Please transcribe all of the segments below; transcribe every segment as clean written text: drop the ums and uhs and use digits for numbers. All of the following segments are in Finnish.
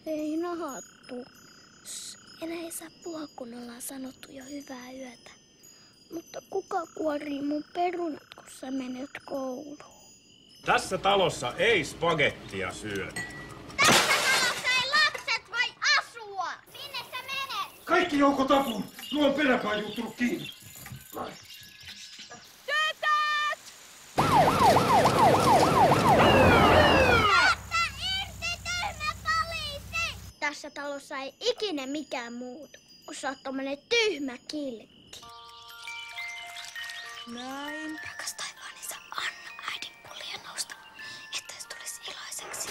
Ei nahattu. Enää ei saa puhua, kun ollaan sanottu jo hyvää yötä. Mutta kuka kuorii mun perunat, kun sä menet kouluun? Tässä talossa ei spagettia syödä. Tässä talossa ei lapset voi asua! Minne sä menet? Kaikki joukot apuun! Tuo on peräpää juuttunut kiinni. Tytöt! Päästä irti, tyhmä poliisi! Tässä talossa ei ikinä mikään muutu, kun sä oot tommonen tyhmä kiltti. Näin. Rakas taivaan isä, anna äidin pullia nousta, että se tulisi iloiseksi.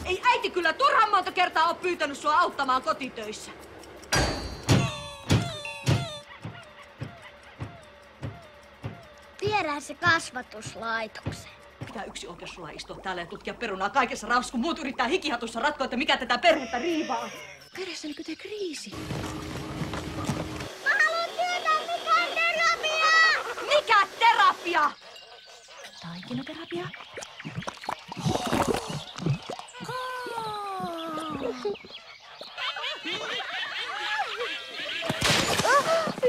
Ei äiti kyllä turhan monta kertaa ole pyytänyt sua auttamaan kotitöissä. Viedään se kasvatuslaitokseen. Pitää yksi oikeus sulla istua täällä ja tutkia perunaa kaikessa rauhassa, kun muut yrittää hikihatussa ratkoa, että mikä tätä perhettä riivaa. Perässänikö te kriisi? Mä haluan tietää, mikä on terapia! Mikä terapia? Taikinaterapia?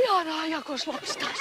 Ihanaa, Jakos lapsi taas.